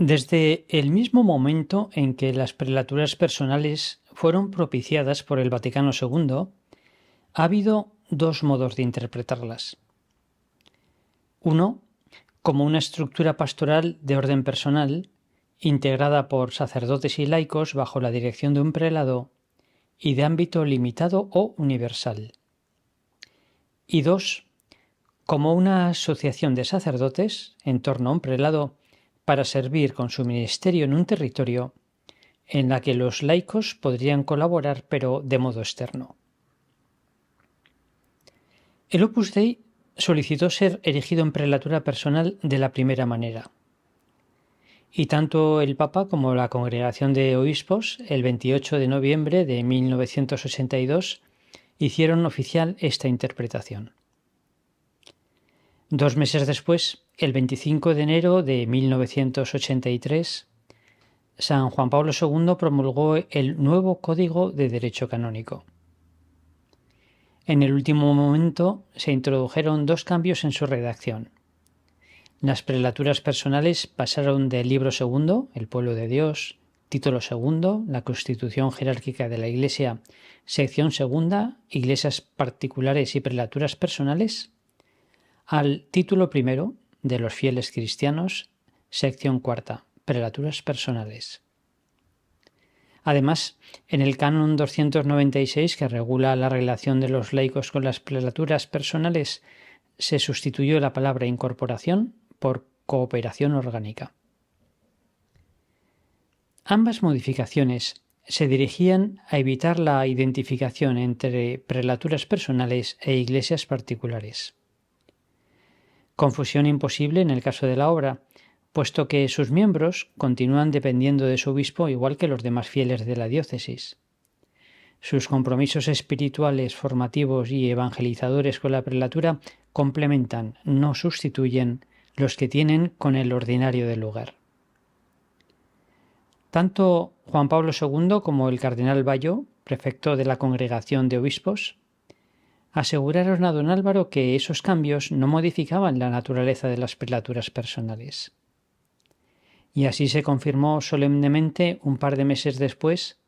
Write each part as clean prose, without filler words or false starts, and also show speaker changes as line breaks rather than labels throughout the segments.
Desde el mismo momento en que las prelaturas personales fueron propiciadas por el Vaticano II, ha habido dos modos de interpretarlas. Uno, como una estructura pastoral de orden personal, integrada por sacerdotes y laicos bajo la dirección de un prelado y de ámbito limitado o universal. Y dos, como una asociación de sacerdotes en torno a un prelado para servir con su ministerio en un territorio en la que los laicos podrían colaborar pero de modo externo. El Opus Dei solicitó ser erigido en prelatura personal de la primera manera. Y tanto el Papa como la Congregación de Obispos, el 28 de noviembre de 1982, hicieron oficial esta interpretación. 2 meses después, el 25 de enero de 1983, San Juan Pablo II promulgó el nuevo Código de Derecho Canónico. En el último momento se introdujeron 2 cambios en su redacción. Las prelaturas personales pasaron del libro segundo, el pueblo de Dios, título segundo, la constitución jerárquica de la Iglesia, sección segunda, iglesias particulares y prelaturas personales, al título primero, de los fieles cristianos, sección cuarta, prelaturas personales. Además, en el canon 296, que regula la relación de los laicos con las prelaturas personales, se sustituyó la palabra incorporación por cooperación orgánica. Ambas modificaciones se dirigían a evitar la identificación entre prelaturas personales e iglesias particulares. Confusión imposible en el caso de la obra, puesto que sus miembros continúan dependiendo de su obispo igual que los demás fieles de la diócesis. Sus compromisos espirituales, formativos y evangelizadores con la prelatura complementan, no sustituyen, los que tienen con el ordinario del lugar. Tanto Juan Pablo II como el cardenal Bayo, prefecto de la Congregación de Obispos, aseguraron a don Álvaro que esos cambios no modificaban la naturaleza de las prelaturas personales. Y así se confirmó solemnemente un par de meses después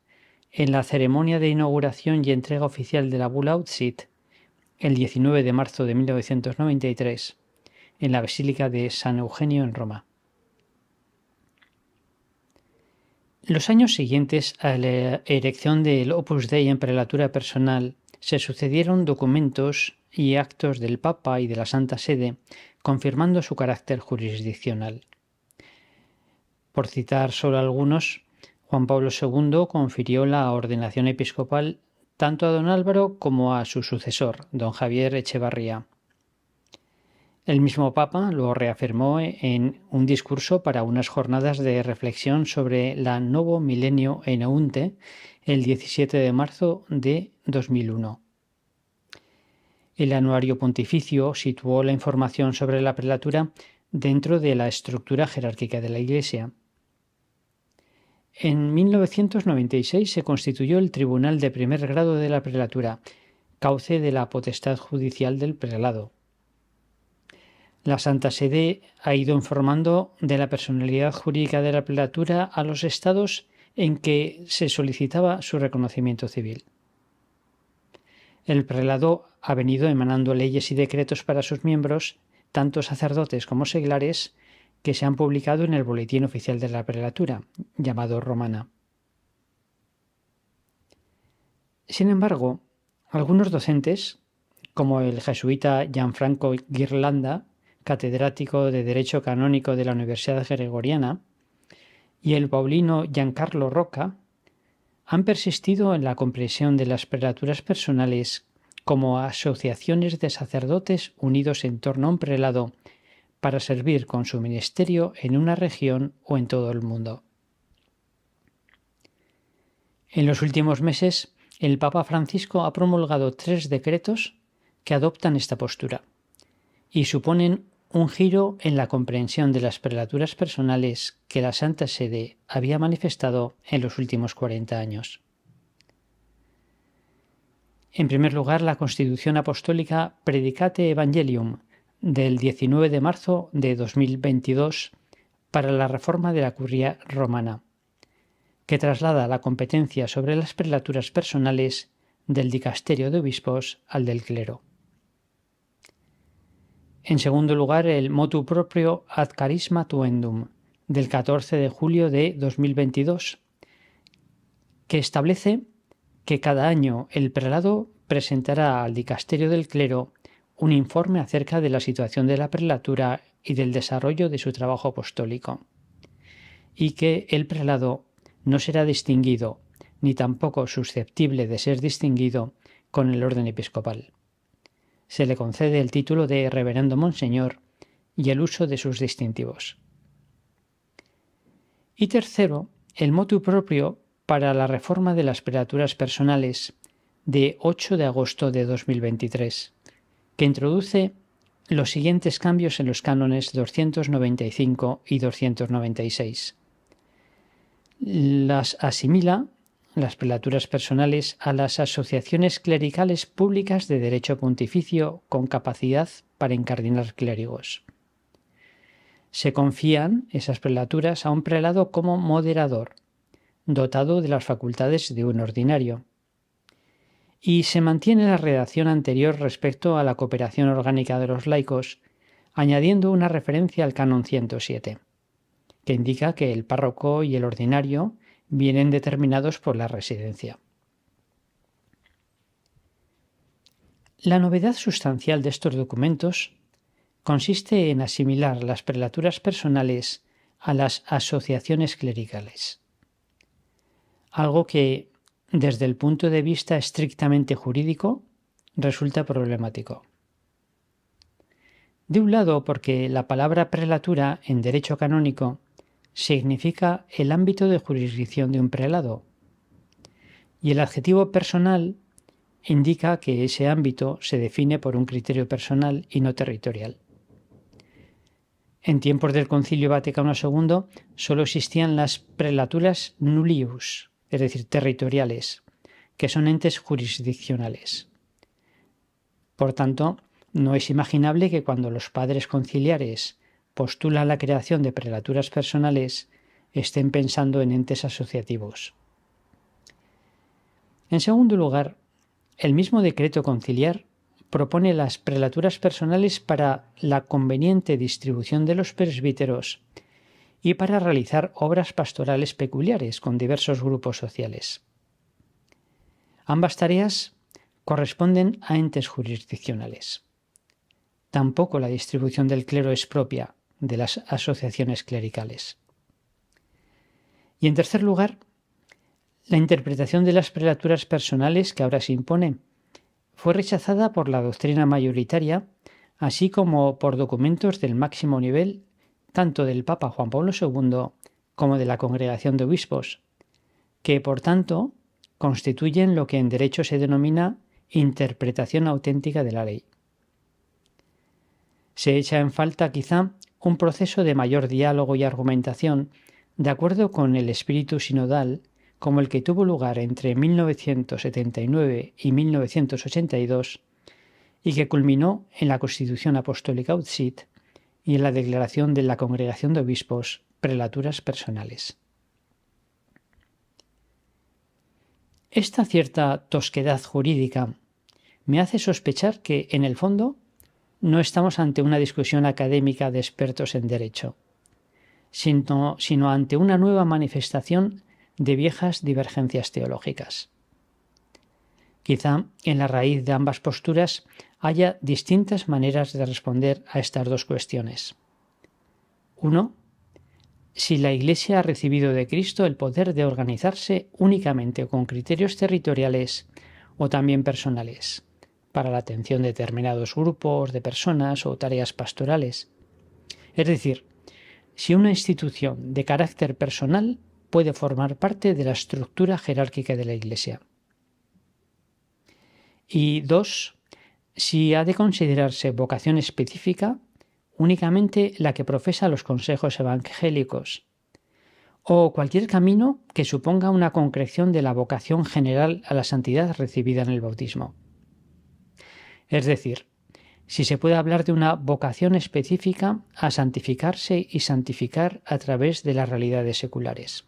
en la ceremonia de inauguración y entrega oficial de la bula Ut-Sit, el 19 de marzo de 1993, en la Basílica de San Eugenio en Roma. Los años siguientes a la erección del Opus Dei en prelatura personal se sucedieron documentos y actos del Papa y de la Santa Sede confirmando su carácter jurisdiccional. Por citar solo algunos, Juan Pablo II confirió la ordenación episcopal tanto a don Álvaro como a su sucesor, don Javier Echevarría. El mismo Papa lo reafirmó en un discurso para unas jornadas de reflexión sobre la Novo Milenio en Eunte el 17 de marzo de 2001. El anuario pontificio situó la información sobre la prelatura dentro de la estructura jerárquica de la Iglesia. En 1996 se constituyó el Tribunal de Primer Grado de la Prelatura, cauce de la potestad judicial del prelado. La Santa Sede ha ido informando de la personalidad jurídica de la prelatura a los estados en que se solicitaba su reconocimiento civil. El prelado ha venido emanando leyes y decretos para sus miembros, tanto sacerdotes como seglares, que se han publicado en el Boletín Oficial de la Prelatura, llamado Romana. Sin embargo, algunos docentes, como el jesuita Gianfranco Ghirlanda, catedrático de Derecho Canónico de la Universidad Gregoriana, y el paulino Giancarlo Rocca, han persistido en la comprensión de las prelaturas personales como asociaciones de sacerdotes unidos en torno a un prelado para servir con su ministerio en una región o en todo el mundo. En los últimos meses, el Papa Francisco ha promulgado 3 decretos que adoptan esta postura y suponen un giro en la comprensión de las prelaturas personales que la Santa Sede había manifestado en los últimos 40 años. En primer lugar, la Constitución Apostólica Predicate Evangelium del 19 de marzo de 2022 para la reforma de la curia romana, que traslada la competencia sobre las prelaturas personales del dicasterio de obispos al del clero. En segundo lugar, el motu proprio ad charisma tuendum, del 14 de julio de 2022, que establece que cada año el prelado presentará al dicasterio del clero un informe acerca de la situación de la prelatura y del desarrollo de su trabajo apostólico, y que el prelado no será distinguido, ni tampoco susceptible de ser distinguido, con el orden episcopal. Se le concede el título de Reverendo Monseñor y el uso de sus distintivos. Y tercero, el motu proprio para la reforma de las prelaturas personales de 8 de agosto de 2023, que introduce los siguientes cambios en los cánones 295 y 296. Las asimila, las prelaturas personales, a las asociaciones clericales públicas de derecho pontificio con capacidad para incardinar clérigos. Se confían esas prelaturas a un prelado como moderador, dotado de las facultades de un ordinario. Y se mantiene la redacción anterior respecto a la cooperación orgánica de los laicos, añadiendo una referencia al canon 107, que indica que el párroco y el ordinario vienen determinados por la residencia. La novedad sustancial de estos documentos consiste en asimilar las prelaturas personales a las asociaciones clericales, algo que, desde el punto de vista estrictamente jurídico, resulta problemático. De un lado, porque la palabra prelatura en derecho canónico significa el ámbito de jurisdicción de un prelado, y el adjetivo personal indica que ese ámbito se define por un criterio personal y no territorial. En tiempos del Concilio Vaticano II solo existían las prelaturas nullius, es decir, territoriales, que son entes jurisdiccionales. Por tanto, no es imaginable que cuando los padres conciliares postulan la creación de prelaturas personales estén pensando en entes asociativos. En segundo lugar, el mismo decreto conciliar propone las prelaturas personales para la conveniente distribución de los presbíteros y para realizar obras pastorales peculiares con diversos grupos sociales. Ambas tareas corresponden a entes jurisdiccionales. Tampoco la distribución del clero es propia de las asociaciones clericales. Y en tercer lugar, la interpretación de las prelaturas personales que ahora se impone fue rechazada por la doctrina mayoritaria, así como por documentos del máximo nivel, tanto del Papa Juan Pablo II como de la Congregación de Obispos, que por tanto constituyen lo que en derecho se denomina interpretación auténtica de la ley. Se echa en falta quizá un proceso de mayor diálogo y argumentación de acuerdo con el espíritu sinodal como el que tuvo lugar entre 1979 y 1982 y que culminó en la Constitución Apostólica Ut Sit y en la declaración de la Congregación de Obispos, prelaturas personales. Esta cierta tosquedad jurídica me hace sospechar que, en el fondo, no estamos ante una discusión académica de expertos en derecho, sino ante una nueva manifestación de viejas divergencias teológicas. Quizá en la raíz de ambas posturas haya distintas maneras de responder a estas dos cuestiones. 1. Si la Iglesia ha recibido de Cristo el poder de organizarse únicamente con criterios territoriales o también personales, para la atención de determinados grupos de personas o tareas pastorales. Es decir, si una institución de carácter personal puede formar parte de la estructura jerárquica de la Iglesia. Y 2. Si ha de considerarse vocación específica únicamente la que profesa los consejos evangélicos, o cualquier camino que suponga una concreción de la vocación general a la santidad recibida en el bautismo. Es decir, si se puede hablar de una vocación específica a santificarse y santificar a través de las realidades seculares.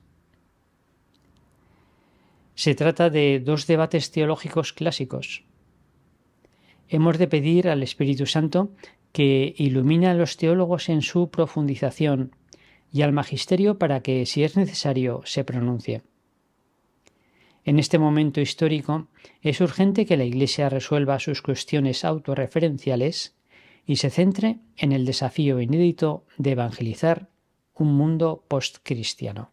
Se trata de dos debates teológicos clásicos. Hemos de pedir al Espíritu Santo que ilumine a los teólogos en su profundización y al magisterio para que, si es necesario, se pronuncie. En este momento histórico es urgente que la Iglesia resuelva sus cuestiones autorreferenciales y se centre en el desafío inédito de evangelizar un mundo postcristiano.